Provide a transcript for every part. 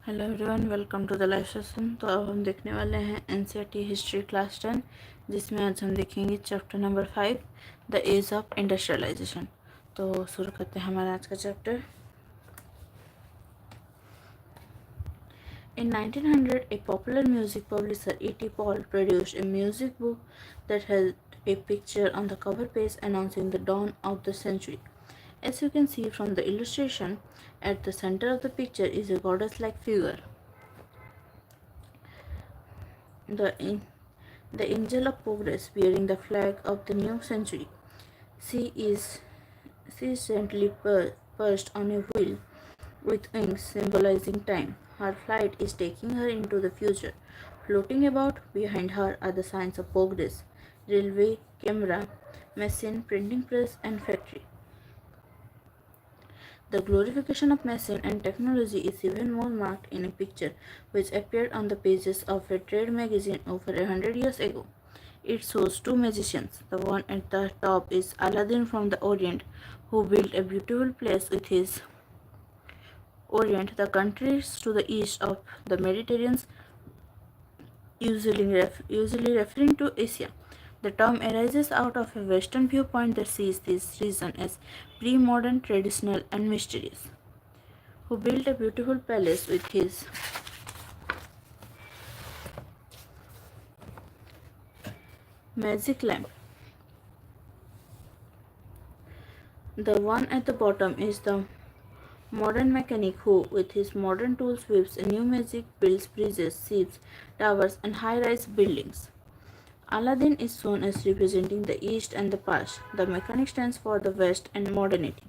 Hello everyone, welcome to the live session. तो अब हम देखने वाले हैं एनसीईआरटी हिस्ट्री क्लास 10, जिसमें आज हम देखेंगे chapter number 5, the age of industrialisation. तो शुरू करते हैं हमारा आज का चैप्टर। In 1900, a popular music publisher, E.T. Paul, produced a music book that had a picture on the cover page announcing the dawn of the century. As you can see from the illustration, at the center of the picture is a goddess-like figure. The the angel of progress bearing the flag of the new century. She is she is gently perched on a wheel with wings symbolizing time. Her flight is taking her into the future. Floating about behind her are the signs of progress: railway, camera, machine, printing press, and factory. The glorification of machine and technology is even more marked in a picture which appeared on the pages of a trade magazine over 100 years ago. It shows two magicians. The one at the top is Aladdin from the Orient, who built a beautiful place with his Orient, the countries to the east of the Mediterranean, usually referring to Asia. The term arises out of a Western viewpoint that sees this region as pre-modern, traditional, and mysterious. Who built a beautiful palace with his magic lamp. The one at the bottom is the modern mechanic who, with his modern tools, weaves a new magic, builds bridges, ships, towers, and high-rise buildings. Aladdin is shown as representing the East and the past. The mechanic stands for the West and modernity.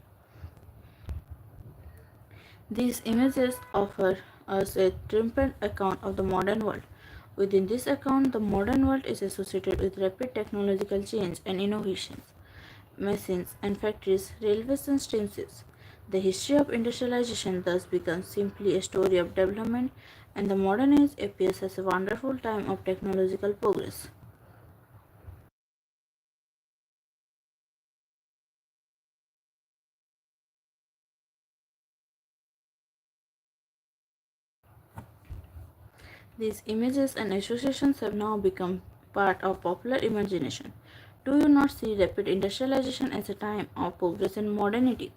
These images offer us a triumphant account of the modern world. Within this account, the modern world is associated with rapid technological change and innovations, machines and factories, railways and steamships. The history of industrialization thus becomes simply a story of development, and the modern age appears as a wonderful time of technological progress. These images and associations have now become part of popular imagination. Do you not see rapid industrialization as a time of progress and modernity?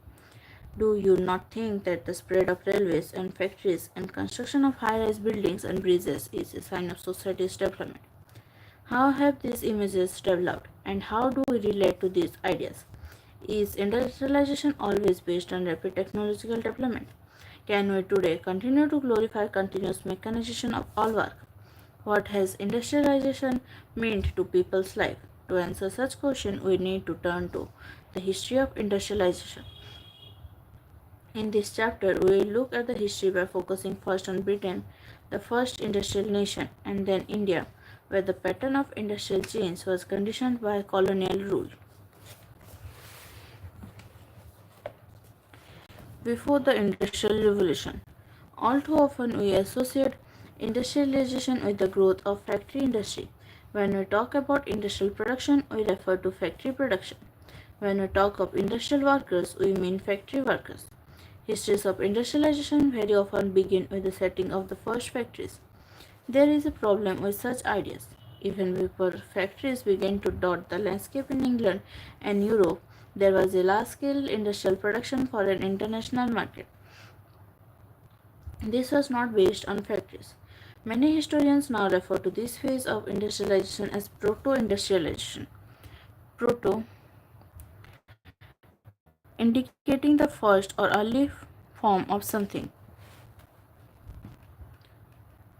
Do you not think that the spread of railways and factories and construction of high-rise buildings and bridges is a sign of society's development? How have these images developed, and how do we relate to these ideas? Is industrialization always based on rapid technological development? Can we today continue to glorify continuous mechanization of all work? What has industrialization meant to people's life? To answer such questions, we need to turn to the history of industrialization. In this chapter, we will look at the history by focusing first on Britain, the first industrial nation, and then India, where the pattern of industrial change was conditioned by colonial rule. Before the Industrial Revolution, all too often we associate industrialization with the growth of factory industry. When we talk about industrial production, we refer to factory production. When we talk of industrial workers, we mean factory workers. Histories of industrialization very often begin with the setting of the first factories. There is a problem with such ideas. Even before factories began to dot the landscape in England and Europe, there was a large-scale industrial production for an international market. This was not based on factories. Many historians now refer to this phase of industrialization as proto-industrialization. Proto indicating the first or early form of something.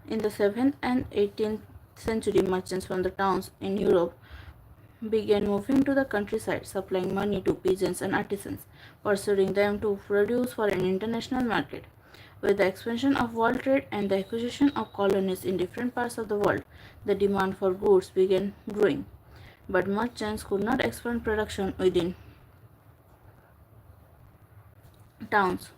In the 7th and 18th century, merchants from the towns in Europe began moving to the countryside, supplying money to peasants and artisans, persuading them to produce for an international market. With the expansion of world trade and the acquisition of colonies in different parts of the world, the demand for goods began growing. But merchants could not expand production within towns.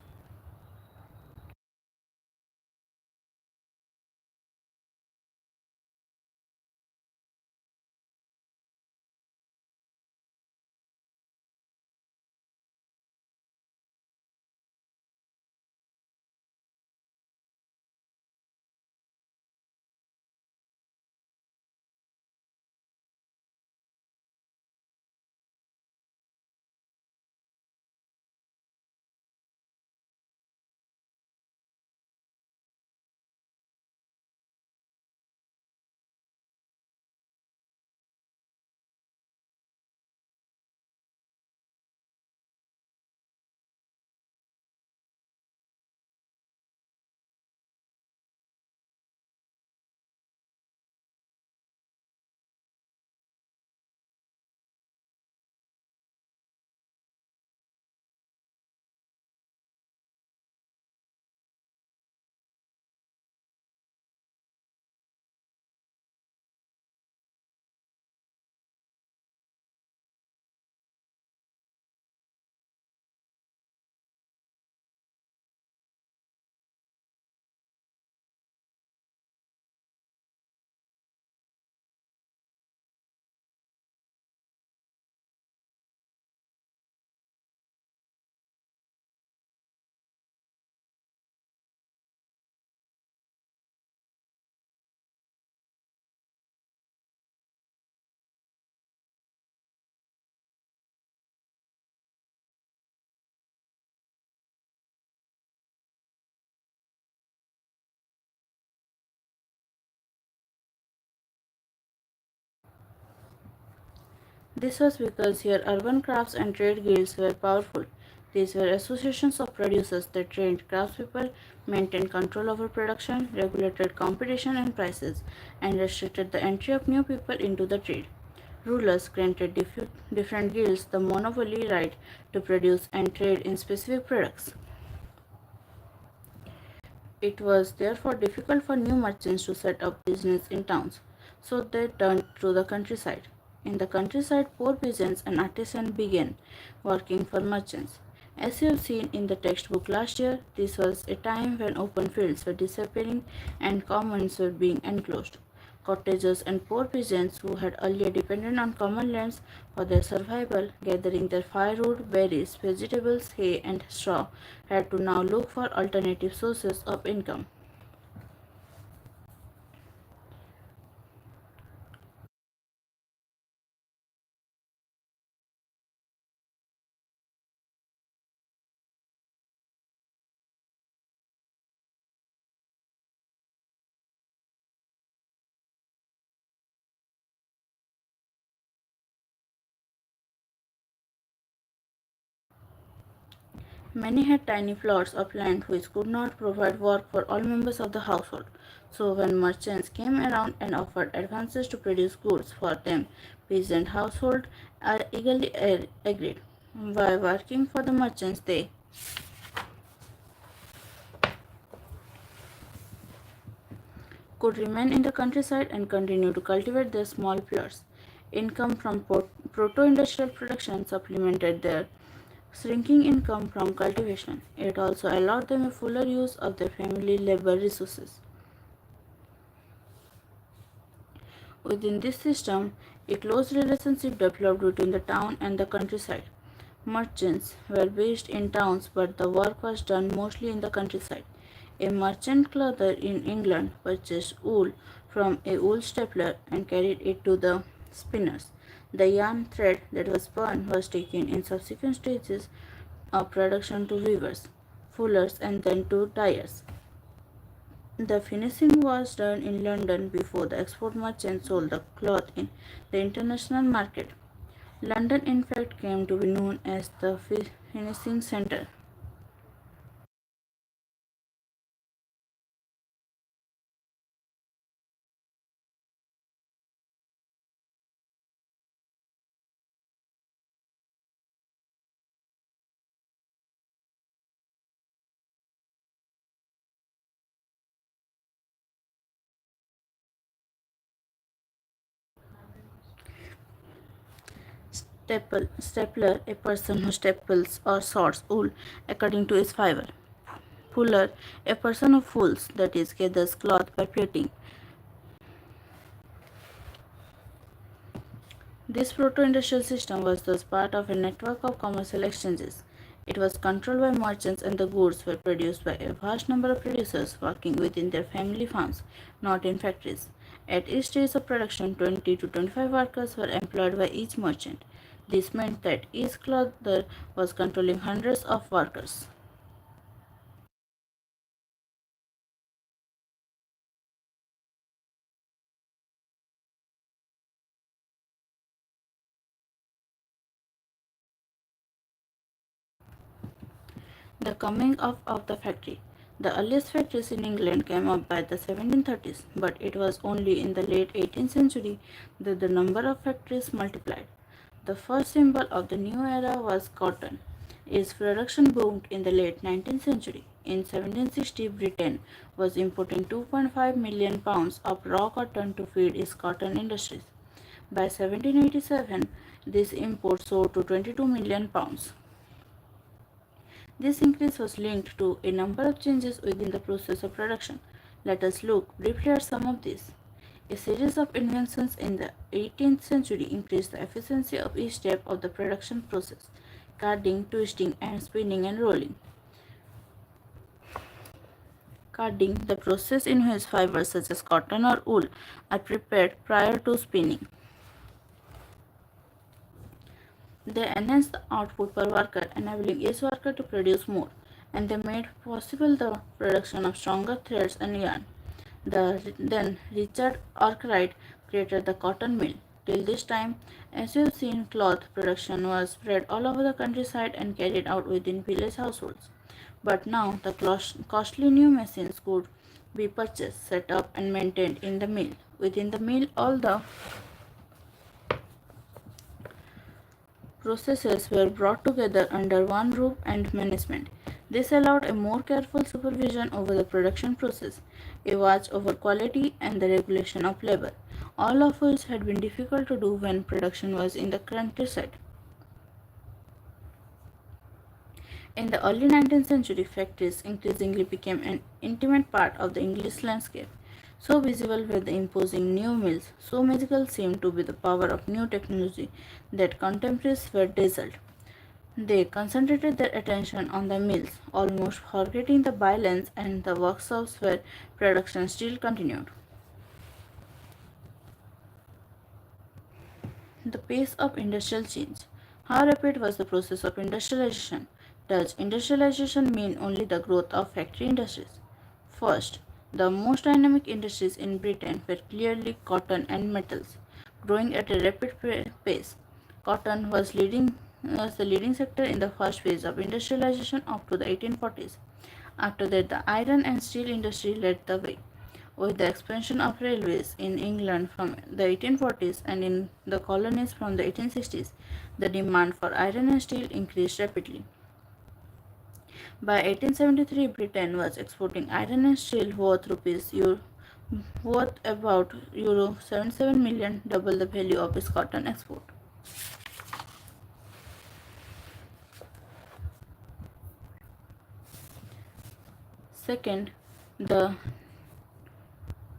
This was because here urban crafts and trade guilds were powerful. These were associations of producers that trained craftspeople, maintained control over production, regulated competition and prices, and restricted the entry of new people into the trade. Rulers granted different guilds the monopoly right to produce and trade in specific products. It was therefore difficult for new merchants to set up business in towns, so they turned to the countryside. In the countryside, poor peasants and artisans began working for merchants. As you have seen in the textbook last year, this was a time when open fields were disappearing and commons were being enclosed. Cottagers and poor peasants who had earlier depended on common lands for their survival, gathering their firewood, berries, vegetables, hay, and straw, had to now look for alternative sources of income. Many had tiny plots of land which could not provide work for all members of the household. So, when merchants came around and offered advances to produce goods for them, peasant households eagerly agreed. By working for the merchants, they could remain in the countryside and continue to cultivate their small plots. Income from proto industrial production supplemented their shrinking income from cultivation. It also allowed them a fuller use of their family labor resources. Within this system, a close relationship developed between the town and the countryside. Merchants were based in towns, but the work was done mostly in the countryside. A merchant clother in England purchased wool from a wool stapler and carried it to the spinners. The yarn thread that was spun was taken in subsequent stages of production to weavers, fullers, and then to dyers. The finishing was done in London before the export merchants sold the cloth in the international market. London, in fact, came to be known as the finishing center. Stapler, a person who staples or sorts wool according to its fiber. Fuller, a person who fulls, that is, gathers cloth by plaiting. This proto-industrial system was thus part of a network of commercial exchanges. It was controlled by merchants and the goods were produced by a vast number of producers working within their family farms, not in factories. At each stage of production, 20 to 25 workers were employed by each merchant. This meant that each clother was controlling hundreds of workers. The coming up of the factory. The earliest factories in England came up by the 1730s, but it was only in the late 18th century that the number of factories multiplied. The first symbol of the new era was cotton. Its production boomed in the late 19th century. In 1760, Britain was importing 2.5 million pounds of raw cotton to feed its cotton industries. By 1787, this import soared to 22 million pounds. This increase was linked to a number of changes within the process of production. Let us look briefly at some of these. A series of inventions in the 18th century increased the efficiency of each step of the production process: carding, twisting, and spinning and rolling. Carding, the process in which fibers such as cotton or wool are prepared prior to spinning. They enhanced the output per worker, enabling each worker to produce more, and they made possible the production of stronger threads and yarn. Then Richard Arkwright created the cotton mill. Till this time, as you've seen, cloth production was spread all over the countryside and carried out within village households. But now the costly new machines could be purchased, set up, and maintained in the mill. Within the mill, all the processes were brought together under one roof and management. This allowed a more careful supervision over the production process, a watch over quality, and the regulation of labor, all of which had been difficult to do when production was in the countryside. In the early 19th century, factories increasingly became an intimate part of the English landscape. So visible were the imposing new mills, so magical seemed to be the power of new technology that contemporaries were dazzled. They concentrated their attention on the mills, almost forgetting the bylines and the workshops where production still continued. The pace of industrial change. How rapid was the process of industrialization? Does industrialization mean only the growth of factory industries? First, the most dynamic industries in Britain were clearly cotton and metals, growing at a rapid pace. Cotton was the leading sector in the first phase of industrialization up to the 1840s. After that, the iron and steel industry led the way. With the expansion of railways in England from the 1840s and in the colonies from the 1860s, the demand for iron and steel increased rapidly. By 1873, Britain was exporting iron and steel worth about euro 77 million, double the value of its cotton export. Second, the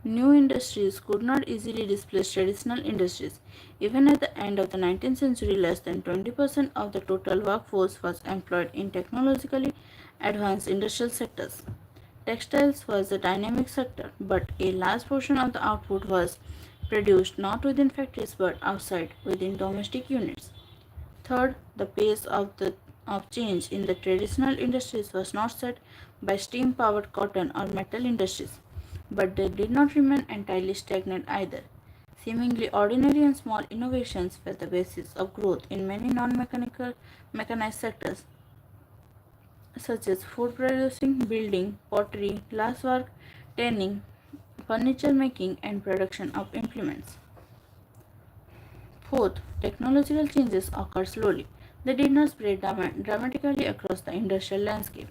new industries could not easily displace traditional industries. Even at the end of the 19th century, less than 20% of the total workforce was employed in technologically advanced industrial sectors. Textiles was a dynamic sector, but a large portion of the output was produced not within factories but outside within domestic units. Third, the pace of change in the traditional industries was not set by steam powered cotton or metal industries, but they did not remain entirely stagnant either. Seemingly ordinary and small innovations were the basis of growth in many non mechanical mechanized sectors such as food producing, building, pottery, glasswork, tanning, furniture making, and production of implements. Fourth, technological changes occurred slowly. They did not spread dramatically across the industrial landscape.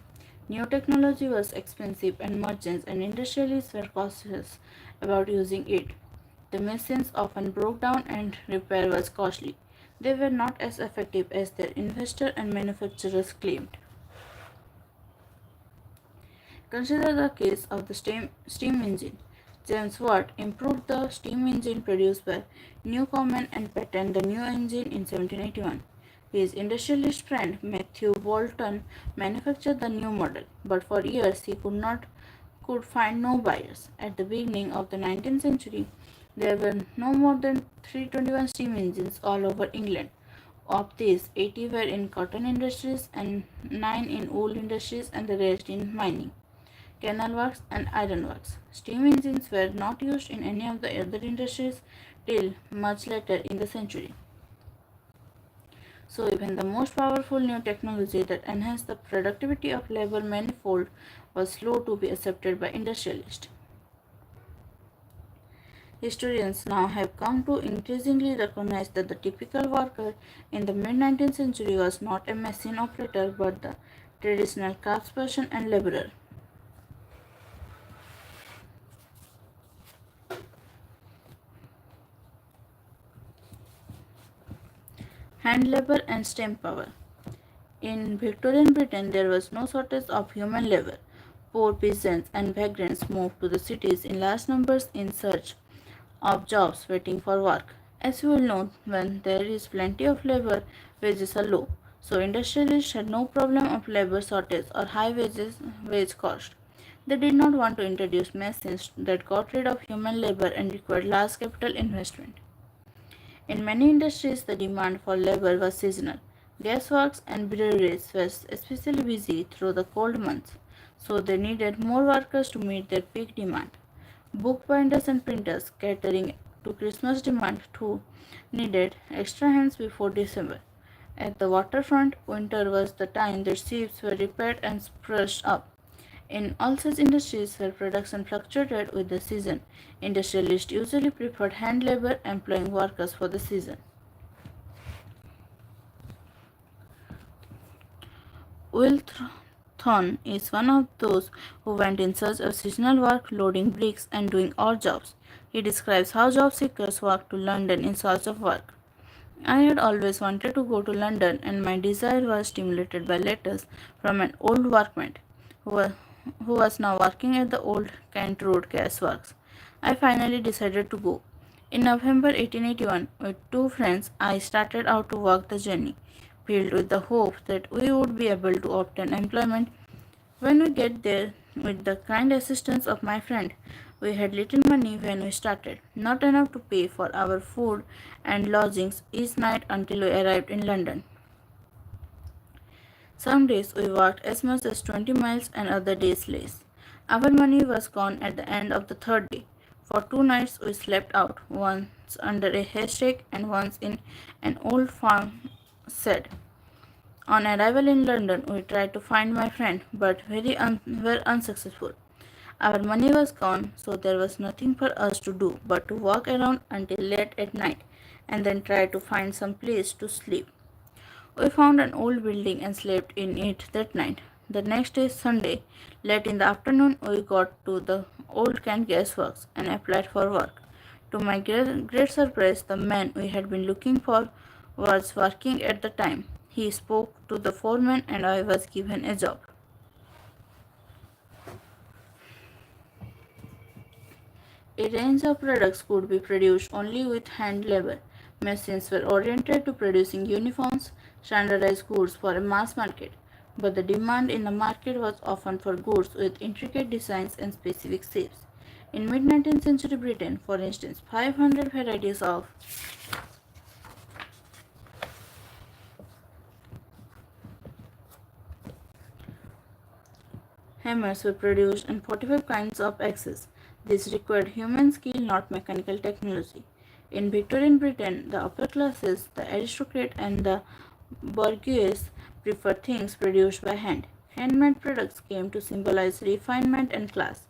New technology was expensive and merchants and industrialists were cautious about using it. The machines often broke down and repair was costly. They were not as effective as their investors and manufacturers claimed. Consider the case of the steam engine. James Watt improved the steam engine produced by Newcomen and patented the new engine in 1781. His industrialist friend Matthew Boulton manufactured the new model, but for years he could find no buyers. At the beginning of the 19th century, there were no more than 321 steam engines all over England. Of these, 80 were in cotton industries and 9 in wool industries and the rest in mining, canal works, and ironworks. Steam engines were not used in any of the other industries till much later in the century. So, even the most powerful new technology that enhanced the productivity of labor manifold was slow to be accepted by industrialists. Historians now have come to increasingly recognize that the typical worker in the mid 19th century was not a machine operator but the traditional craftsperson and laborer. Hand labor and steam power. In Victorian Britain, there was no shortage of human labor. Poor peasants and vagrants moved to the cities in large numbers in search of jobs waiting for work. As you will know, when there is plenty of labor, wages are low. So industrialists had no problem of labor shortage or high wage cost. They did not want to introduce machines that got rid of human labor and required large capital investment. In many industries, the demand for labor was seasonal. Gasworks and breweries were especially busy through the cold months, so they needed more workers to meet their peak demand. Bookbinders and printers, catering to Christmas demand who needed extra hands before December. At the waterfront, winter was the time that ships were repaired and spruced up. In all such industries where production fluctuated with the season, industrialists usually preferred hand labor, employing workers for the season. Wilthorn is one of those who went in search of seasonal work, loading bricks and doing odd jobs. He describes how job seekers walk to London in search of work. I had always wanted to go to London, and my desire was stimulated by letters from an old workmate who was now working at the old Kent Road gas works. I finally decided to go. In November 1881, with two friends, I started out to walk the journey, filled with the hope that we would be able to obtain employment when we get there. With the kind assistance of my friend, we had little money when we started, not enough to pay for our food and lodgings each night until we arrived in London. Some days we walked as much as 20 miles and other days less. Our money was gone at the end of the third day. For 2 nights we slept out, once under a haystack and once in an old farm shed. On arrival in London, we tried to find my friend, but were unsuccessful. Our money was gone, so there was nothing for us to do but to walk around until late at night and then try to find some place to sleep. We found an old building and slept in it that night. The next day, Sunday, late in the afternoon, we got to the old Kent gas works and applied for work. To my great surprise, the man we had been looking for was working at the time. He spoke to the foreman and I was given a job. A range of products could be produced only with hand labor. Machines were oriented to producing uniforms, standardized goods for a mass market, but the demand in the market was often for goods with intricate designs and specific shapes. In mid-19th century Britain, for instance, 500 varieties of hammers were produced and 45 kinds of axes. This required human skill, not mechanical technology. In Victorian Britain, the upper classes, the aristocrat, and the bourgeois preferred things produced by hand. Handmade products came to symbolize refinement and class.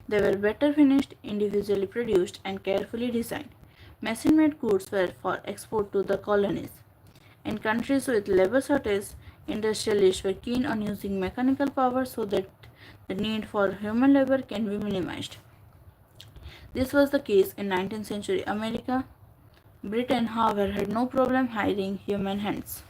They were better finished, individually produced, and carefully designed. Machine made goods were for export to the colonies. In countries with labor shortage, industrialists were keen on using mechanical power so that the need for human labor can be minimized. This was the case in 19th century America. Britain, however, had no problem hiring human hands.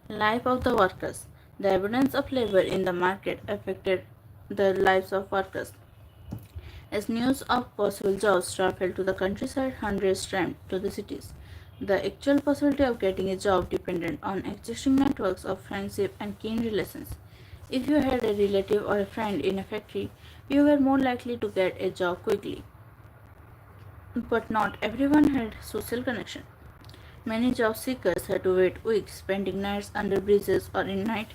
Life of the workers. The abundance of labor in the market affected the lives of workers. As news of possible jobs traveled to the countryside, hundreds streamed to the cities. The actual possibility of getting a job depended on existing networks of friendship and keen relations. If you had a relative or a friend in a factory, you were more likely to get a job quickly. But not everyone had social connection. Many job seekers had to wait weeks, spending nights under bridges or in night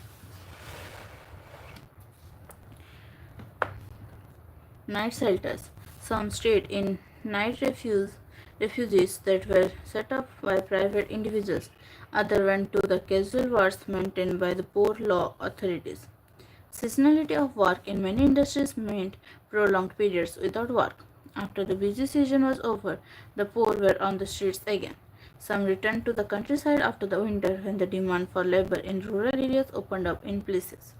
shelters. Some stayed in refuges that were set up by private individuals. Others went to the casual wards maintained by the poor law authorities. Seasonality of work in many industries meant prolonged periods without work. After the busy season was over, the poor were on the streets again. Some returned to the countryside after the winter when the demand for labor in rural areas opened up in places.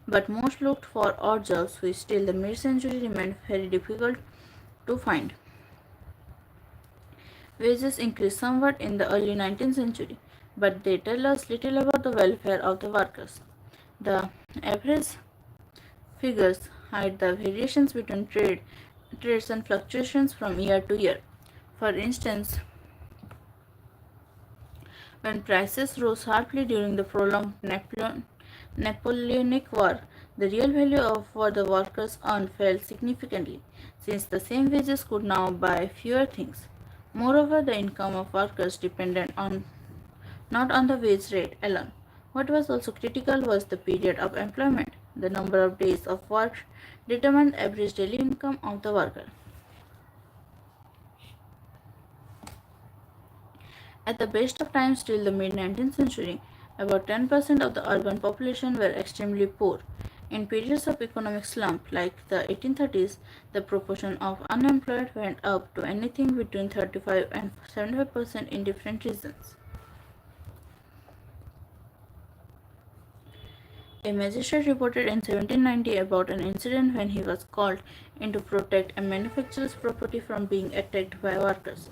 But most looked for odd jobs, which till the mid-century remained very difficult to find. Wages increased somewhat in the early 19th century, but they tell us little about the welfare of the workers. The average figures hide the variations between trades and fluctuations from year to year. For instance, when prices rose sharply during the prolonged Napoleonic War, the real value of what the workers earned fell significantly, since the same wages could now buy fewer things. Moreover, the income of workers depended not on the wage rate alone. What was also critical was the period of employment. The number of days of work determined the average daily income of the worker. At the best of times till the mid 19th century, about 10% of the urban population were extremely poor. In periods of economic slump like the 1830s, the proportion of unemployed went up to anything between 35 and 75% in different regions. A magistrate reported in 1790 about an incident when he was called in to protect a manufacturer's property from being attacked by workers.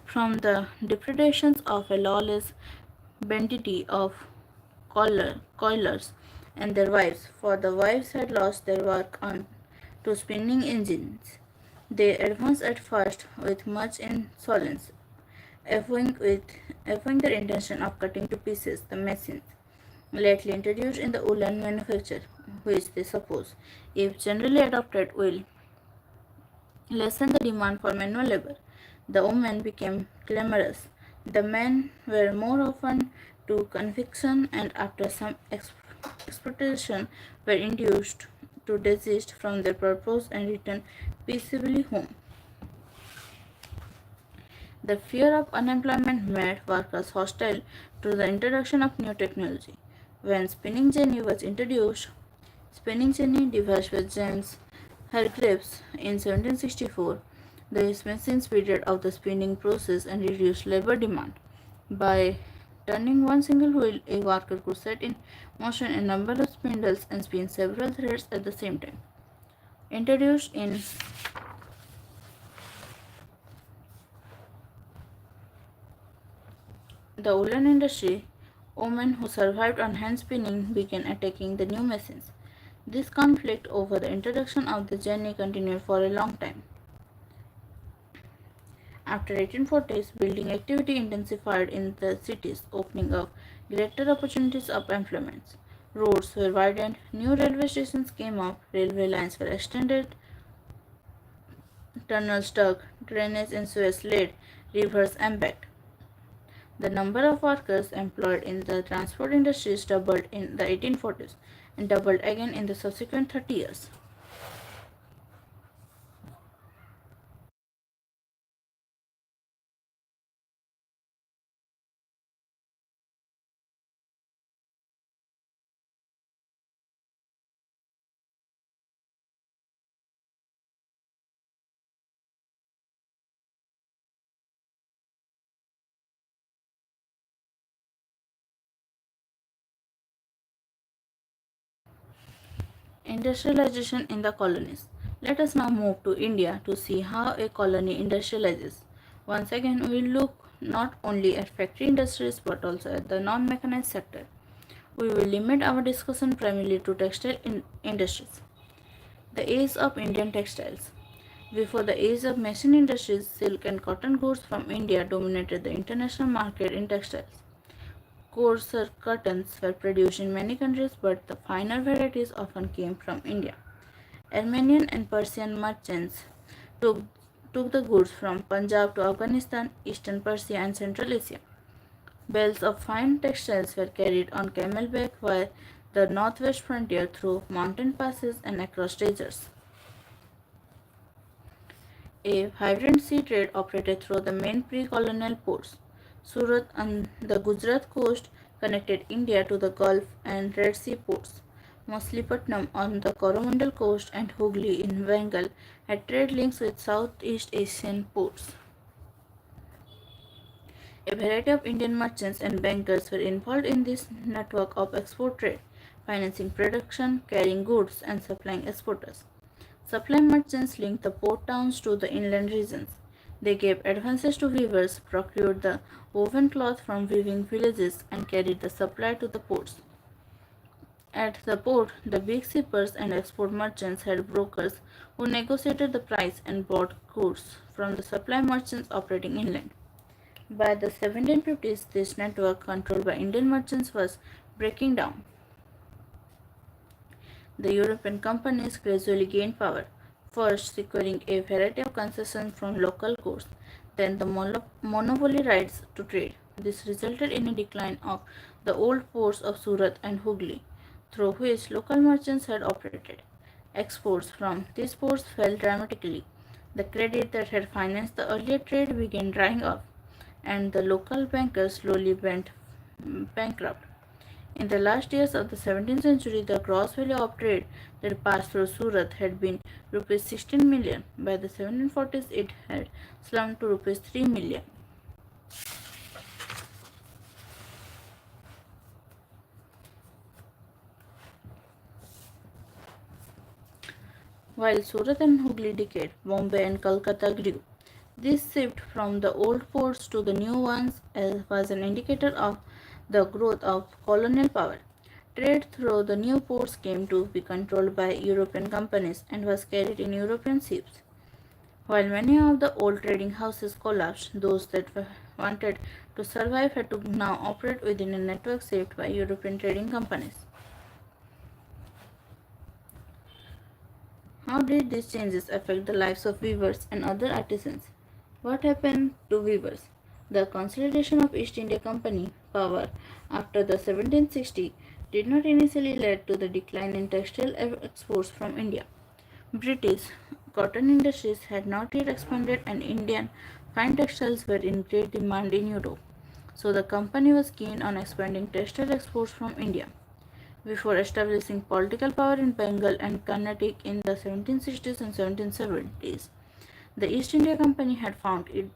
From the depredations of a lawless banditry of coilers and their wives, for the wives had lost their work on to spinning engines. They advanced at first with much insolence, avowing their intention of cutting to pieces the machines lately introduced in the woolen manufacture, which they suppose, if generally adopted, will lessen the demand for manual labor. The women became clamorous. The men were more often to conviction and after some exploitation were induced to desist from their purpose and return peaceably home. The fear of unemployment made workers hostile to the introduction of new technology. When spinning jenny was introduced, spinning jenny devised by James Hargreaves in 1764, this machine speeded up the spinning process and reduced labor demand. By turning one single wheel, a worker could set in motion a number of spindles and spin several threads at the same time. Introduced in the woolen industry, women who survived on hand spinning began attacking the new machines. This conflict over the introduction of the jenny continued for a long time. After 1840s, building activity intensified in the cities, opening up greater opportunities of employment. Roads were widened, new railway stations came up, railway lines were extended, tunnels dug, drainage in Suez laid, rivers embanked. The number of workers employed in the transport industries doubled in the 1840s and doubled again in the subsequent 30 years. Industrialization in the colonies. Let us now move to India to see how a colony industrializes. Once again, we will look not only at factory industries but also at the non mechanized sector. We will limit our discussion primarily to textile industries. The age of Indian textiles. Before the age of machine industries, silk and cotton goods from India dominated the international market in textiles. Coarser cottons were produced in many countries, but the finer varieties often came from India. Armenian and Persian merchants took, took the goods from Punjab to Afghanistan, eastern Persia, and Central Asia. Bales of fine textiles were carried on camelback via the northwest frontier through mountain passes and across deserts. A vibrant sea trade operated through the main pre-colonial ports. Surat on the Gujarat coast connected India to the Gulf and Red Sea ports. Machilipatnam on the Coromandel coast and Hooghly in Bengal had trade links with Southeast Asian ports. A variety of Indian merchants and bankers were involved in this network of export trade, financing production, carrying goods, and supplying exporters. Supply merchants linked the port towns to the inland regions. They gave advances to weavers, procured the woven cloth from weaving villages, and carried the supply to the ports. At the port, the big shippers and export merchants had brokers who negotiated the price and bought goods from the supply merchants operating inland. By the 1750s, this network, controlled by Indian merchants, was breaking down. The European companies gradually gained power, first securing a variety of concessions from local courts, then the monopoly rights to trade. This resulted in a decline of the old ports of Surat and Hooghly, through which local merchants had operated. Exports from these ports fell dramatically. The credit that had financed the earlier trade began drying up, and the local bankers slowly went bankrupt. In the last years of the 17th century, the gross value of trade that passed through Surat had been rupees 16 million. By the 1740s, it had slumped to rupees 3 million. While Surat and Hooghly decayed, Bombay and Calcutta grew. This shift from the old ports to the new ones was an indicator of the growth of colonial power. Trade through the new ports came to be controlled by European companies and was carried in European ships. While many of the old trading houses collapsed, those that wanted to survive had to now operate within a network shaped by European trading companies. How did these changes affect the lives of weavers and other artisans? What happened to weavers? The consolidation of East India Company power after the 1760 did not initially lead to the decline in textile exports from India. British cotton industries had not yet expanded and Indian fine textiles were in great demand in Europe. So the company was keen on expanding textile exports from India. Before establishing political power in Bengal and Carnatic in the 1760s and 1770s, the East India Company had found it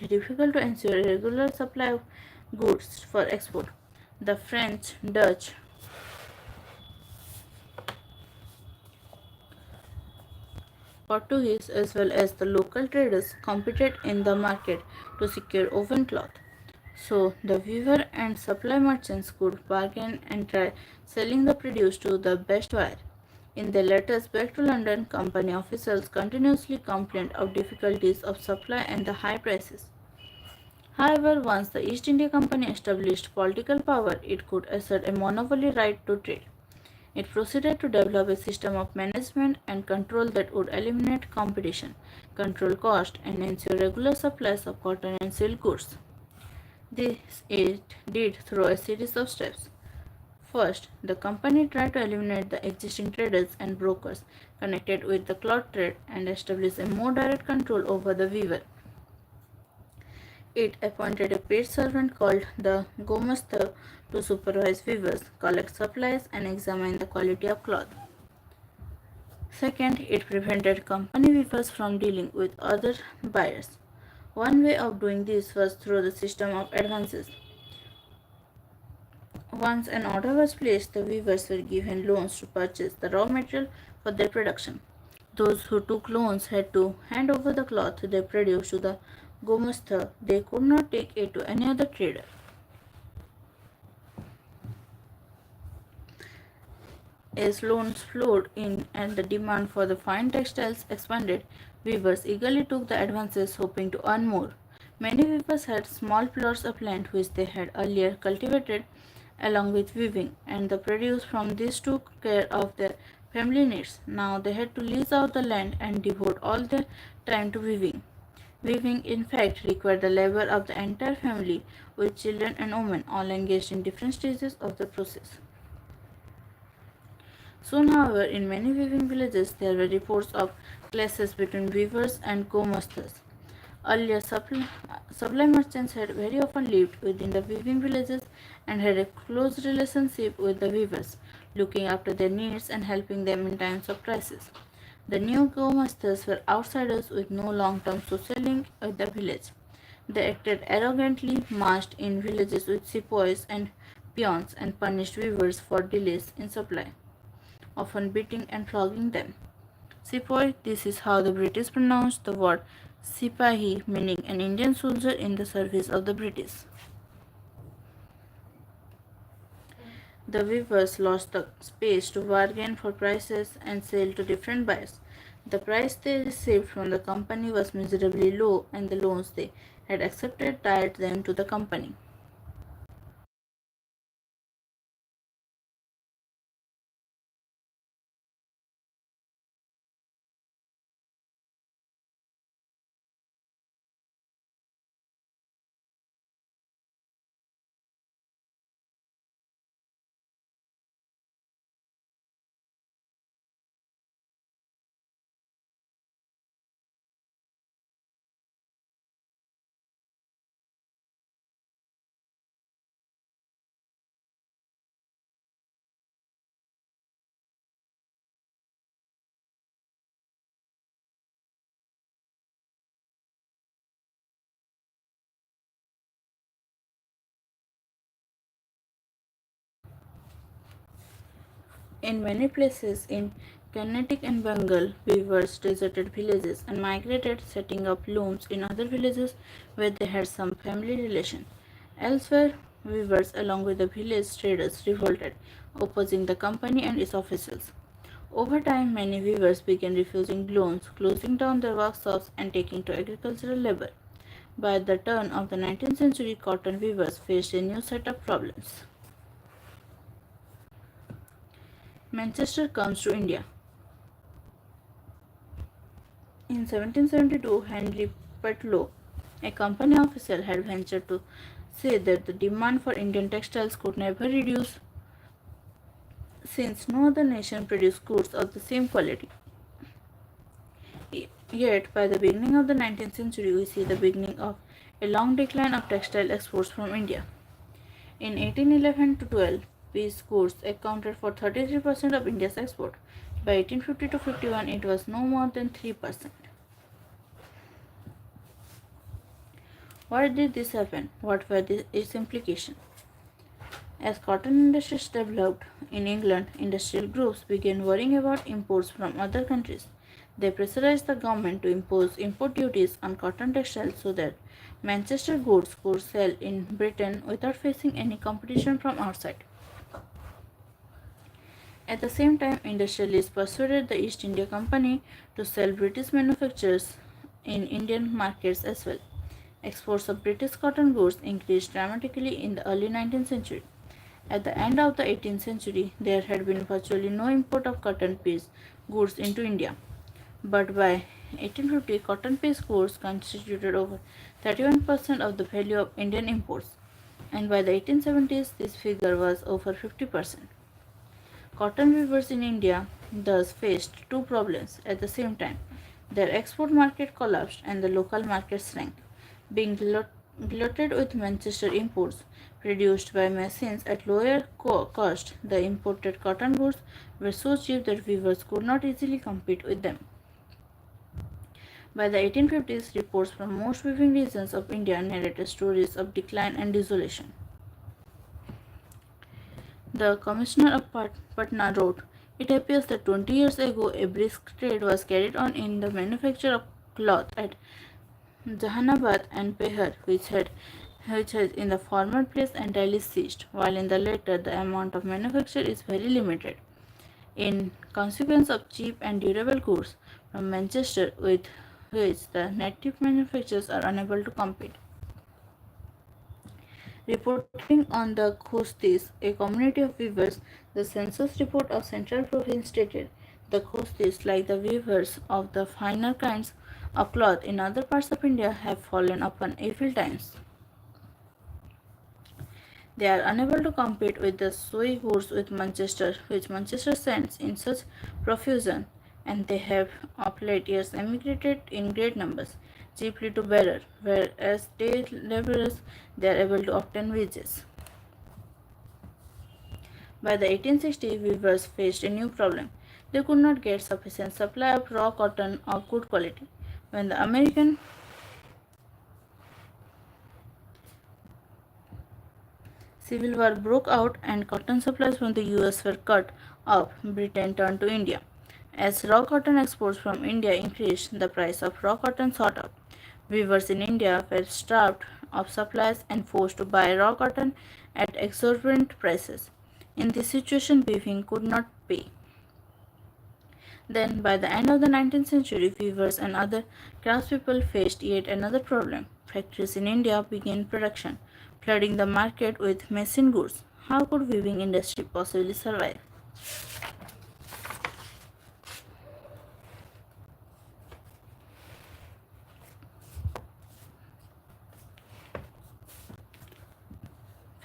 difficult to ensure a regular supply of goods for export. The French, Dutch, Portuguese, as well as the local traders competed in the market to secure woven cloth. So the weaver and supply merchants could bargain and try selling the produce to the best buyer. In their letters back to London, company officials continuously complained of difficulties of supply and the high prices. However, once the East India Company established political power, it could assert a monopoly right to trade. It proceeded to develop a system of management and control that would eliminate competition, control cost, and ensure regular supplies of cotton and silk goods. This it did through a series of steps. First, the company tried to eliminate the existing traders and brokers connected with the cloth trade and establish a more direct control over the weaver. It appointed a paid servant called the Gomastha to supervise weavers, collect supplies, and examine the quality of cloth. Second, it prevented company weavers from dealing with other buyers. One way of doing this was through the system of advances. Once an order was placed, the weavers were given loans to purchase the raw material for their production. Those who took loans had to hand over the cloth they produced to the Gomastha. They could not take it to any other trader. As loans flowed in and the demand for the fine textiles expanded, weavers eagerly took the advances, hoping to earn more. Many weavers had small plots of land which they had earlier cultivated along with weaving, and the produce from this took care of their family needs. Now they had to lease out the land and devote all their time to weaving. Weaving, in fact, required the labor of the entire family, with children and women all engaged in different stages of the process. Soon, however, in many weaving villages there were reports of clashes between weavers and co-masters. Earlier, supply merchants had very often lived within the weaving villages and had a close relationship with the weavers, looking after their needs and helping them in times of crisis. The new go-masters were outsiders with no long-term social link with the village. They acted arrogantly, marched in villages with sepoys and peons, and punished weavers for delays in supply, often beating and flogging them. Sepoy, this is how the British pronounced the word Sipahi, meaning an Indian soldier in the service of the British. The weavers lost the space to bargain for prices and sell to different buyers. The price they received from the company was miserably low, and the loans they had accepted tied them to the company. In many places in Carnatic and Bengal, weavers deserted villages and migrated, setting up looms in other villages where they had some family relation. Elsewhere, weavers, along with the village traders, revolted, opposing the company and its officials. Over time, many weavers began refusing loans, closing down their workshops, and taking to agricultural labor. By the turn of the 19th century, cotton weavers faced a new set of problems. Manchester comes to India. In 1772, Henry Petlow, a company official, had ventured to say that the demand for Indian textiles could never reduce since no other nation produced goods of the same quality. Yet, by the beginning of the 19th century, we see the beginning of a long decline of textile exports from India. In 1811 to 12, piece goods accounted for 33% of India's export. By 1850 to 51, it was no more than 3%. Why did this happen? What were its implications? As cotton industries developed in England, industrial groups began worrying about imports from other countries. They pressurized the government to impose import duties on cotton textiles so that Manchester goods could sell in Britain without facing any competition from outside. At the same time, industrialists persuaded the East India Company to sell British manufactures in Indian markets as well. Exports of British cotton goods increased dramatically in the early 19th century. At the end of the 18th century, there had been virtually no import of cotton piece goods into India. But by 1850, cotton piece goods constituted over 31% of the value of Indian imports, and by the 1870s, this figure was over 50%. Cotton weavers in India thus faced two problems at the same time. Their export market collapsed and the local market shrank. Being glutted with Manchester imports produced by machines at lower cost, the imported cotton goods were so cheap that weavers could not easily compete with them. By the 1850s, reports from most weaving regions of India narrated stories of decline and desolation. The Commissioner of Patna wrote, "It appears that 20 years ago a brisk trade was carried on in the manufacture of cloth at Jahanabad and Pehar, which has in the former place entirely ceased, while in the latter the amount of manufacture is very limited, in consequence of cheap and durable goods from Manchester with which the native manufacturers are unable to compete." Reporting on the Khostis, a community of weavers, the census report of Central Province stated, "The Khostis, like the weavers of the finer kinds of cloth in other parts of India, have fallen upon evil times. They are unable to compete with the showy goods which Manchester sends in such profusion, and they have of late years emigrated in great numbers, chiefly to Berar, where as day labourers they are able to obtain wages." By the 1860s, weavers faced a new problem. They could not get sufficient supply of raw cotton of good quality. When the American Civil war broke out and cotton supplies from the US were cut off. Britain turned to India. As raw cotton exports from India increased, the price of raw cotton shot up. Weavers in India were starved of supplies and forced to buy raw cotton at exorbitant prices. In this situation, weaving could not pay. Then, by the end of the 19th century, weavers and other craftspeople faced yet another problem. Factories in India began production, flooding the market with machine goods. How could weaving industry possibly survive?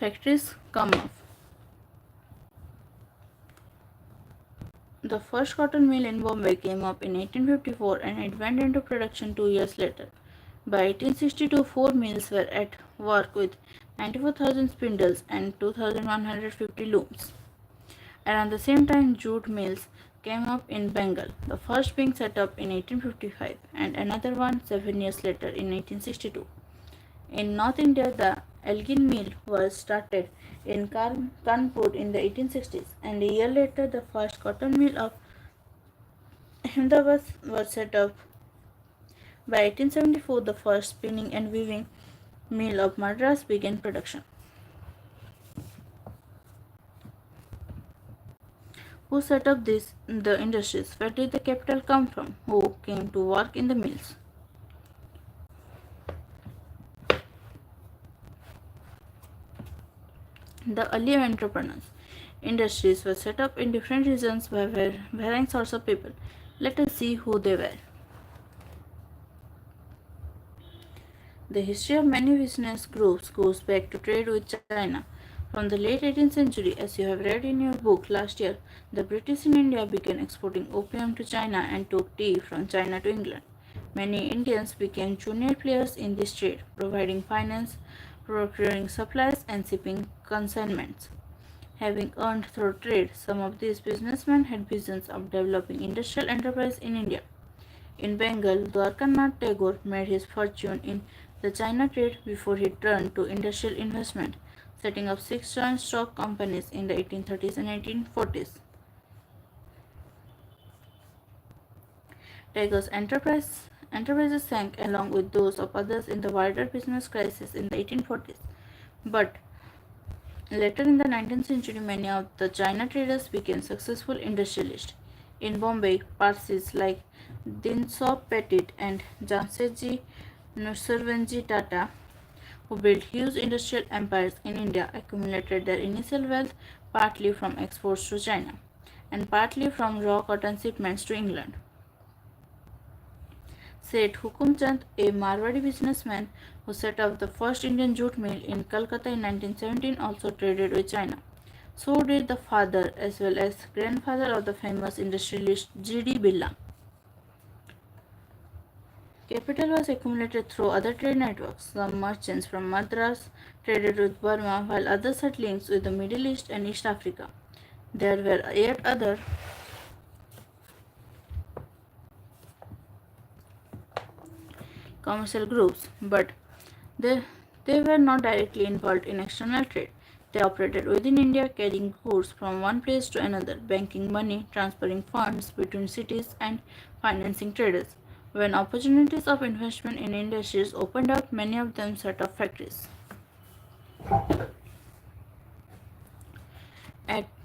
Factories come up. The first cotton mill in Bombay came up in 1854 and it went into production 2 years later. By 1862, four mills were at work with 94,000 spindles and 2,150 looms. Around the same time, jute mills came up in Bengal, the first being set up in 1855 and another one 7 years later in 1862. In North India, the Elgin mill was started in Kanpur in the 1860s, and a year later, the first cotton mill of Ahmedabad was set up. By 1874, the first spinning and weaving mill of Madras began production. Who set up the industries? Where did the capital come from? Who came to work in the mills? The early entrepreneurs. Industries were set up in different regions by varying sorts of people. Let us see who they were. The history of many business groups goes back to trade with China. From the late 18th century, as you have read in your book last year, the British in India began exporting opium to China and took tea from China to England. Many Indians became junior players in this trade, providing finance, procuring supplies, and shipping consignments. Having earned through trade, some of these businessmen had visions of developing industrial enterprise in India. In Bengal, Dwarkanath Tagore made his fortune in the China trade before he turned to industrial investment, setting up 6 joint stock companies in the 1830s and 1840s. Tagore's enterprises sank along with those of others in the wider business crisis in the 1840s. But later in the 19th century, many of the China traders became successful industrialists. In Bombay, Parsis like Dinshaw Petit and Jamsetji Nusarvanji Tata, who built huge industrial empires in India, accumulated their initial wealth partly from exports to China and partly from raw cotton shipments to England. Seth Hukumchand, a Marwadi businessman who set up the first Indian jute mill in Calcutta in 1917, also traded with China. So did the father as well as grandfather of the famous industrialist G.D. Birla. Capital was accumulated through other trade networks. Some merchants from Madras traded with Burma, while others had links with the Middle East and East Africa. There were yet other commercial groups, but they were not directly involved in external trade. They operated within India, carrying goods from one place to another, banking money, transferring funds between cities, and financing traders. When opportunities of investment in industries opened up, many of them set up factories.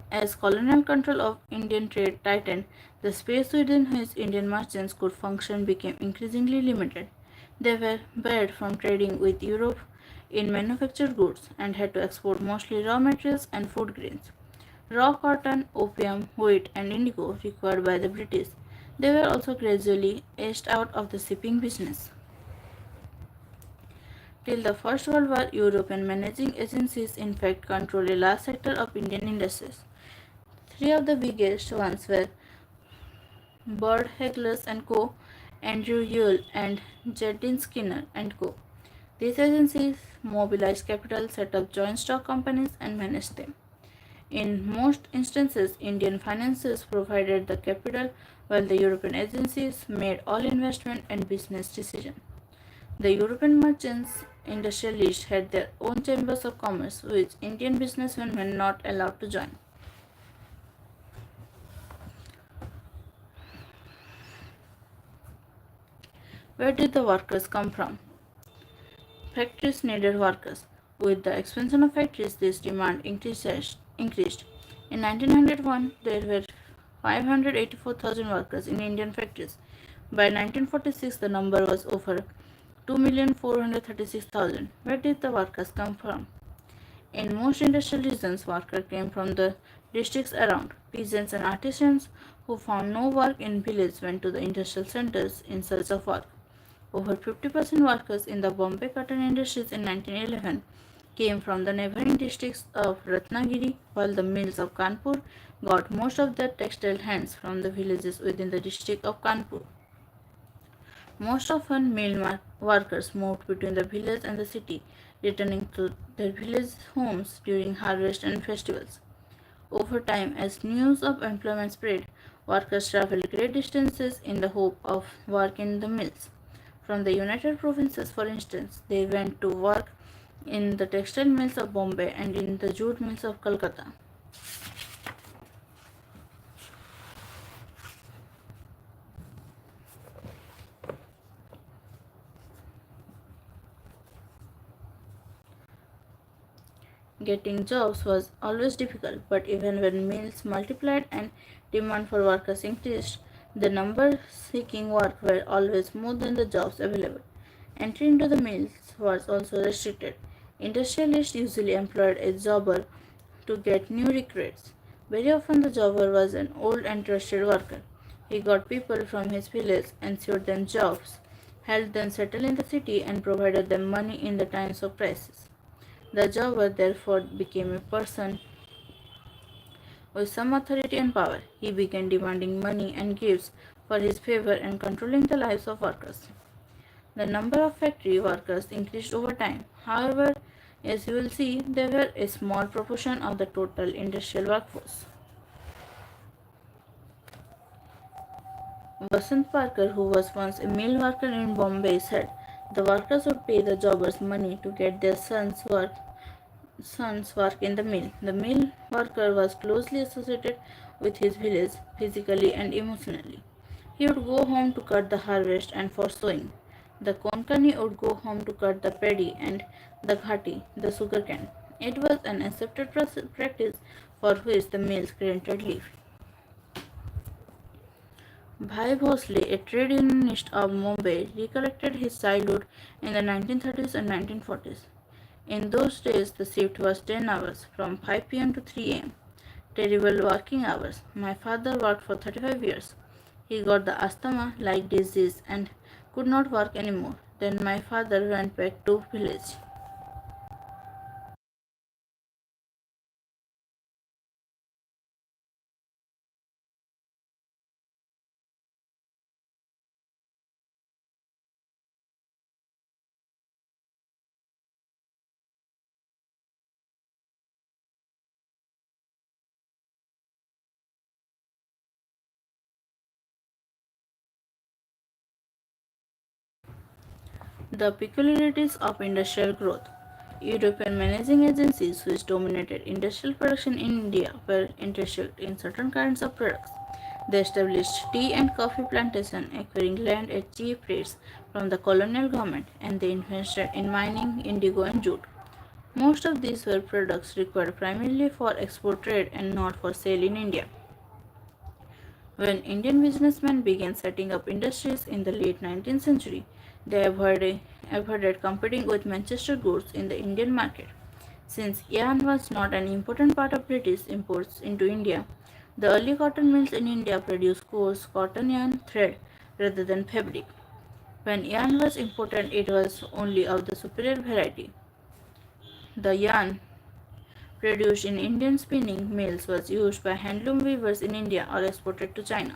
As colonial control of Indian trade tightened, the space within which Indian merchants could function became increasingly limited. They were barred from trading with Europe in manufactured goods and had to export mostly raw materials and food grains. Raw cotton, opium, wheat, and indigo required by the British. They were also gradually edged out of the shipping business. Till the First World War, European managing agencies in fact controlled a large sector of Indian industries. Three of the biggest ones were Bird Hagler and Co., Andrew Yule, and Jardine Skinner and Co. These agencies mobilized capital, set up joint stock companies, and managed them. In most instances, Indian financiers provided the capital while the European agencies made all investment and business decisions. The European merchants industrialists had their own chambers of commerce, which Indian businessmen were not allowed to join. Where did the workers come from? Factories needed workers. With the expansion of factories, this demand increased. In 1901, there were 584,000 workers in Indian factories. By 1946, the number was over 2,436,000. Where did the workers come from? In most industrial regions, workers came from the districts around. Peasants and artisans who found no work in villages went to the industrial centers in search of work. Over 50% workers in the Bombay cotton industries in 1911 came from the neighboring districts of Ratnagiri, while the mills of Kanpur got most of their textile hands from the villages within the district of Kanpur. Most often, workers moved between the village and the city, returning to their village homes during harvest and festivals. Over time, as news of employment spread, workers traveled great distances in the hope of work in the mills. From the United Provinces, for instance, they went to work in the textile mills of Bombay and in the jute mills of Calcutta. Getting jobs was always difficult, but even when mills multiplied and demand for workers increased, the number seeking work were always more than the jobs available. Entry into the mills was also restricted. Industrialists usually employed a jobber to get new recruits. Very often, the jobber was an old and trusted worker. He got people from his village, ensured them jobs, helped them settle in the city, and provided them money in the times of crisis. The jobber therefore became a person with some authority and power. He began demanding money and gifts for his favor and controlling the lives of workers. The number of factory workers increased over time. However, as you will see, they were a small proportion of the total industrial workforce. Vasant Parker, who was once a mill worker in Bombay, said the workers would pay the jobbers money to get their sons work in the mill. The mill worker was closely associated with his village physically and emotionally. He would go home to cut the harvest and for sowing. The Konkani would go home to cut the paddy and the ghati, the sugarcane. It was an accepted practice for which the mills granted leave. Bhai Bhosle, a trade unionist of Mumbai, recollected his childhood in the 1930s and 1940s. In those days, the shift was 10 hours, from 5 p.m. to 3 a.m. Terrible working hours. My father worked for 35 years. He got the asthma-like disease and could not work anymore. Then my father went back to village. The peculiarities of industrial growth. European managing agencies which dominated industrial production in India were interested in certain kinds of products. They established tea and coffee plantations, acquiring land at cheap rates from the colonial government, and they invested in mining, indigo, and jute. Most of these were products required primarily for export trade and not for sale in India. When Indian businessmen began setting up industries in the late 19th century, they avoided competing with Manchester goods in the Indian market. Since yarn was not an important part of British imports into India, the early cotton mills in India produced coarse cotton yarn thread rather than fabric. When yarn was imported, it was only of the superior variety. The yarn produced in Indian spinning mills was used by handloom weavers in India or exported to China.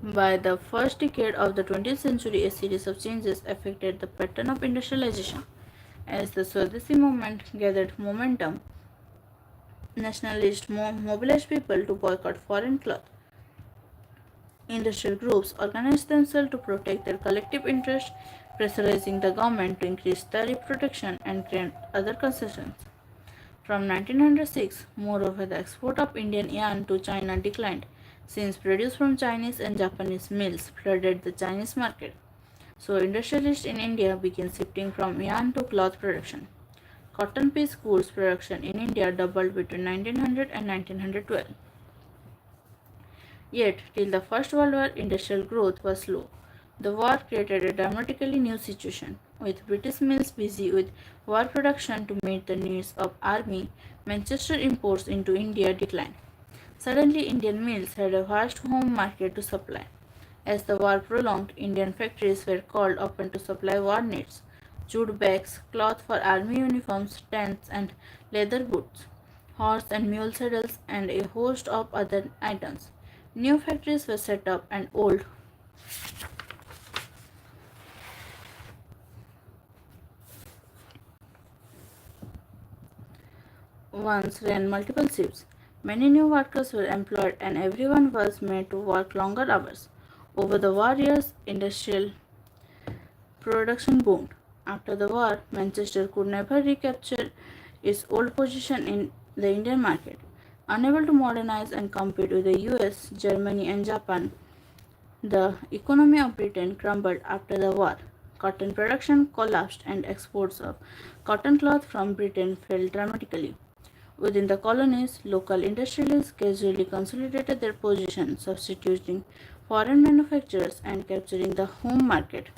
By the first decade of the 20th century, a series of changes affected the pattern of industrialization. As the Swadeshi movement gathered momentum, nationalists mobilized people to boycott foreign cloth. Industrial groups organized themselves to protect their collective interest, pressurizing the government to increase tariff protection and grant other concessions. From 1906, moreover, the export of Indian yarn to China declined, since produce from Chinese and Japanese mills flooded the Chinese market. So, industrialists in India began shifting from yarn to cloth production. Cotton piece goods production in India doubled between 1900 and 1912. Yet, till the First World War, industrial growth was slow. The war created a dramatically new situation, with British mills busy with war production to meet the needs of army. Manchester imports into India declined. Suddenly, Indian mills had a vast home market to supply. As the war prolonged, Indian factories were called upon to supply war needs: jute bags, cloth for army uniforms, tents and leather goods, horse and mule saddles, and a host of other items. New factories were set up and old ones ran multiple shifts. Many new workers were employed and everyone was made to work longer hours. Over the war years, industrial production boomed. After the war, Manchester could never recapture its old position in the Indian market. Unable to modernize and compete with the US, Germany, and Japan, the economy of Britain crumbled after the war. Cotton production collapsed and exports of cotton cloth from Britain fell dramatically. Within the colonies, local industrialists gradually consolidated their position, substituting foreign manufacturers and capturing the home market.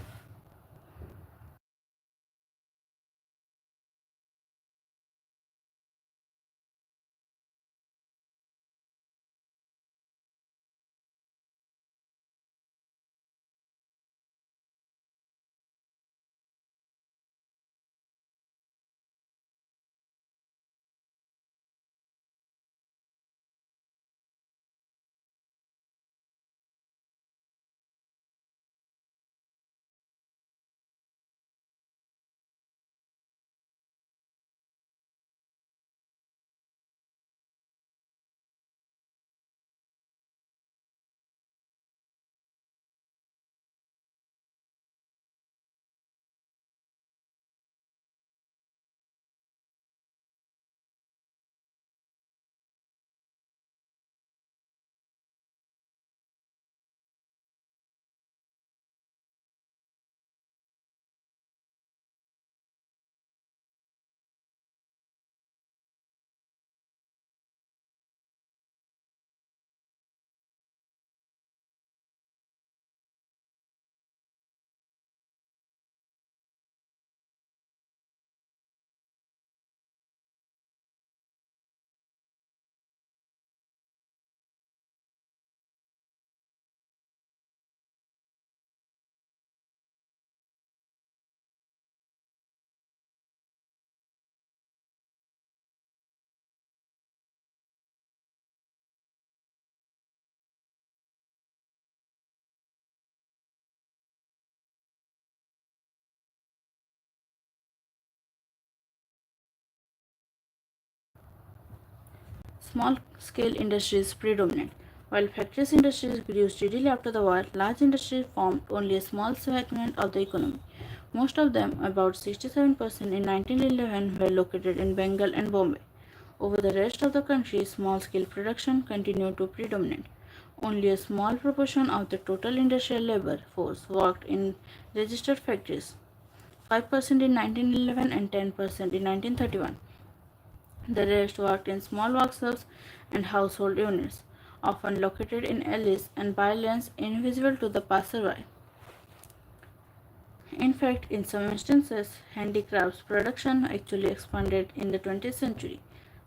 Small scale industries predominate. While factories industries grew steadily after the war, large industries formed only a small segment of the economy. Most of them, about 67% in 1911, were located in Bengal and Bombay. Over the rest of the country, small scale production continued to predominate. Only a small proportion of the total industrial labor force worked in registered factories, 5% in 1911 and 10% in 1931. The rest worked in small workshops and household units, often located in alleys and bylanes invisible to the passerby. In fact, in some instances, handicrafts production actually expanded in the 20th century.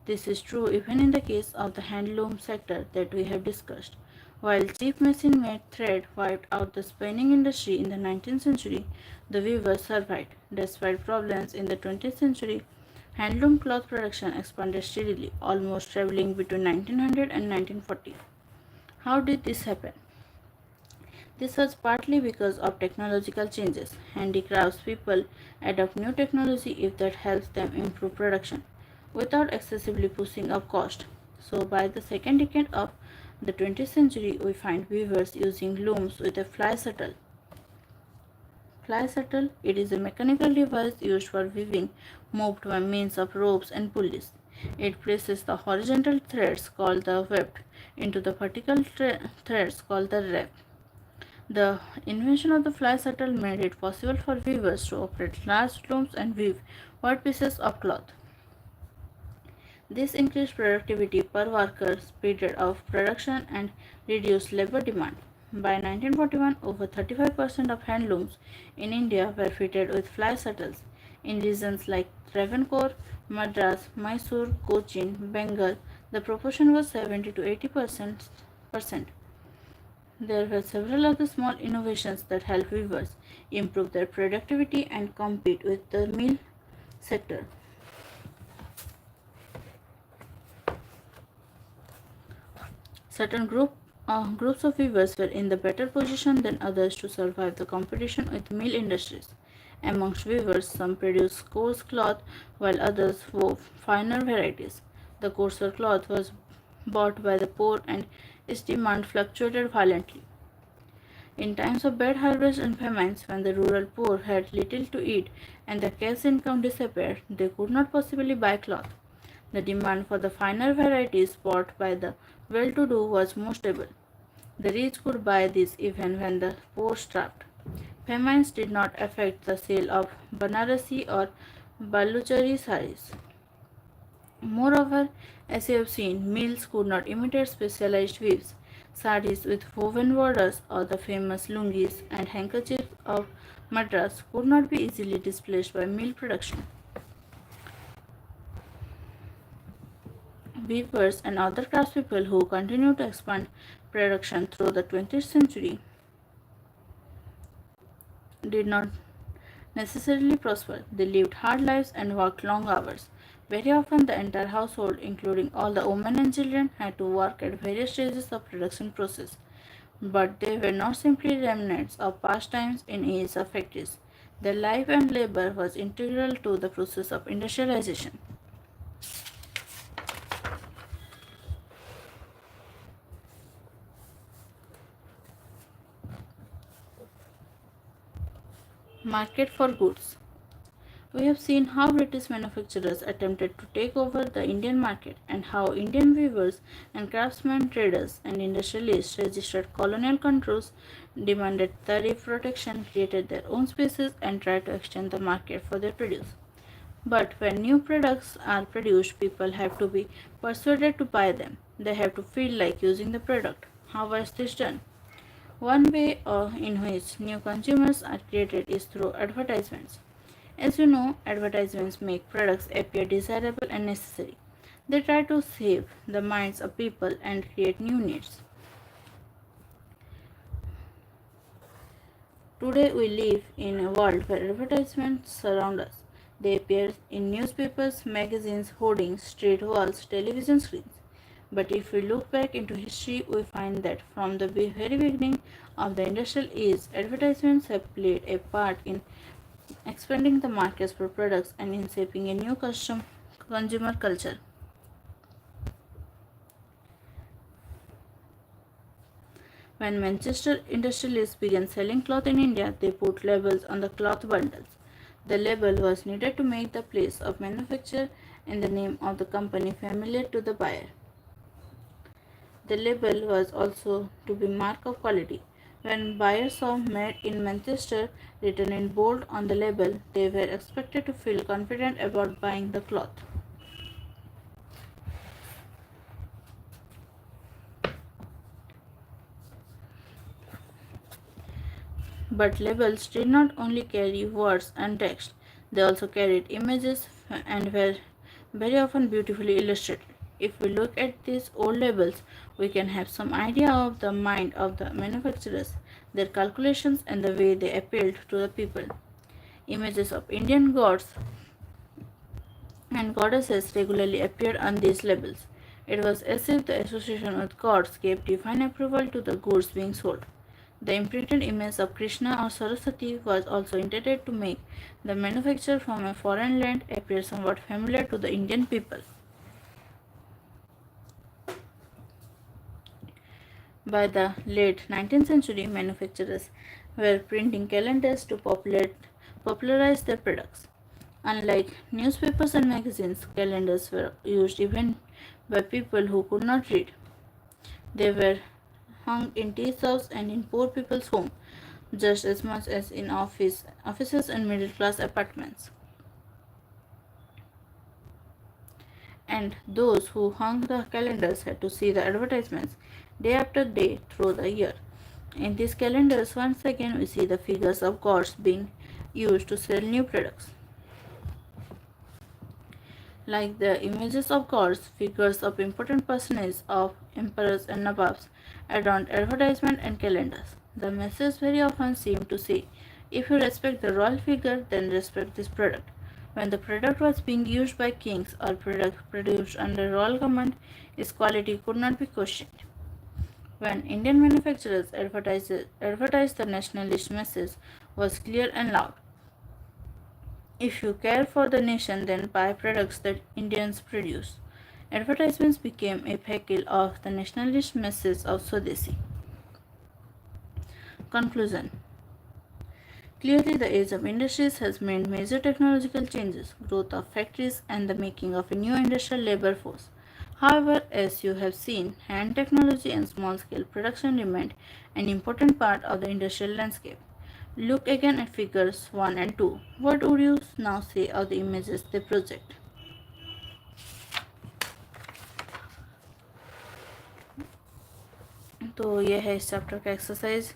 This is true even in the case of the handloom sector that we have discussed. While cheap machine made thread wiped out the spinning industry in the 19th century, the weavers survived. Despite problems in the 20th century, handloom cloth production expanded steadily, almost traveling between 1900 and 1940. How did this happen? This was partly because of technological changes. Handicrafts people adopt new technology if that helps them improve production without excessively pushing up cost. So by the second decade of The 20th century, we find weavers using looms with a fly shuttle. Fly shuttle, it is a mechanical device used for weaving, moved by means of ropes and pulleys. It places the horizontal threads called the weft into the vertical threads called the reft. The invention of the fly shuttle made it possible for weavers to operate large looms and weave wide pieces of cloth. This increased productivity per worker, speeded up production, and reduced labor demand. By 1941, over 35% of handlooms in India were fitted with fly shuttles. In regions like Travancore, Madras, Mysore, Cochin, Bengal, the proportion was 70 to 80%. There were several other small innovations that helped weavers improve their productivity and compete with the mill sector. Certain groups of weavers were in the better position than others to survive the competition with mill industries. Amongst weavers, some produced coarse cloth while others wove finer varieties. The coarser cloth was bought by the poor and its demand fluctuated violently. In times of bad harvests and famines, when the rural poor had little to eat and the cash income disappeared, they could not possibly buy cloth. The demand for the finer varieties bought by the well-to-do was more stable. The rich could buy these even when the poor starved. Famines did not affect the sale of Banarasi or Baluchari saris. Moreover, as you have seen, mills could not imitate specialized weaves. Saris with woven borders or the famous lungis and handkerchiefs of Madras could not be easily displaced by mill production. Weavers and other craftspeople who continued to expand production through the 20th century did not necessarily prosper. They lived hard lives and worked long hours. Very often, the entire household, including all the women and children, had to work at various stages of production process. But they were not simply remnants of past times in age of factories. Their life and labor was integral to the process of industrialization. Market for goods. We have seen how British manufacturers attempted to take over the Indian market and how Indian weavers and craftsmen, traders, and industrialists resisted colonial controls, demanded tariff protection, created their own spaces, and tried to extend the market for their produce. But when new products are produced, people have to be persuaded to buy them. They have to feel like using the product. How is this done? One way in which new consumers are created is through advertisements. As you know, advertisements make products appear desirable and necessary. They try to save the minds of people and create new needs. Today, we live in a world where advertisements surround us. They appear in newspapers, magazines, hoardings, street walls, television screens. But if we look back into history, we find that from the very beginning of the industrial age, advertisements have played a part in expanding the markets for products and in shaping a new consumer culture. When Manchester industrialists began selling cloth in India, they put labels on the cloth bundles. The label was needed to make the place of manufacture and the name of the company familiar to the buyer. The label was also to be mark of quality. When buyers saw "Made in Manchester" written in bold on the label, they were expected to feel confident about buying the cloth. But labels did not only carry words and text, they also carried images and were very often beautifully illustrated. If we look at these old labels, we can have some idea of the mind of the manufacturers, their calculations, and the way they appealed to the people. Images of Indian gods and goddesses regularly appeared on these labels. It was as if the association with gods gave divine approval to the goods being sold. The imprinted image of Krishna or Saraswati was also intended to make the manufacture from a foreign land appear somewhat familiar to the Indian people. By the late 19th century, manufacturers were printing calendars to popularize their products. Unlike newspapers and magazines, calendars were used even by people who could not read. They were hung in tea shops and in poor people's homes just as much as in offices and middle class apartments. And those who hung the calendars had to see the advertisements day after day through the year. In these calendars, once again, we see the figures of gods being used to sell new products. Like the images of gods, figures of important personages of emperors and nababs adorned advertisement and calendars. The message very often seemed to say, if you respect the royal figure, then respect this product. When the product was being used by kings or product produced under royal command, its quality could not be questioned. When Indian manufacturers advertised the nationalist message was clear and loud. If you care for the nation, then buy products that Indians produce. Advertisements became a vehicle of the nationalist message of Swadeshi. Conclusion. Clearly, the age of industries has made major technological changes, growth of factories, and the making of a new industrial labor force. However, as you have seen, hand technology and small scale production remained an important part of the industrial landscape. Look again at figures 1 and 2. What would you now say of the images they project? तो ये है इस chapter का exercise.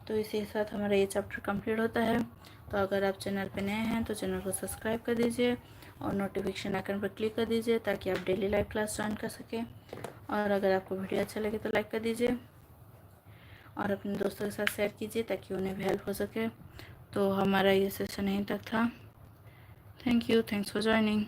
तो इसी के साथ हमारा ये चैप्टर कंप्लीट होता है। तो अगर आप चैनल पर नए हैं तो चैनल को सब्सक्राइब कर दीजिए और नोटिफिकेशन आइकन पर क्लिक कर दीजिए ताकि आप डेली लाइव क्लास ज्वाइन कर सकें। और अगर आपको वीडियो अच्छा लगे तो लाइक कर दीजिए और अपने दोस्तों के साथ शेयर कीजिए ताकि उन्हें भी हेल्प हो सके। तो हमारा ये सेशन यहीं तक था। Thank you, thanks for joining.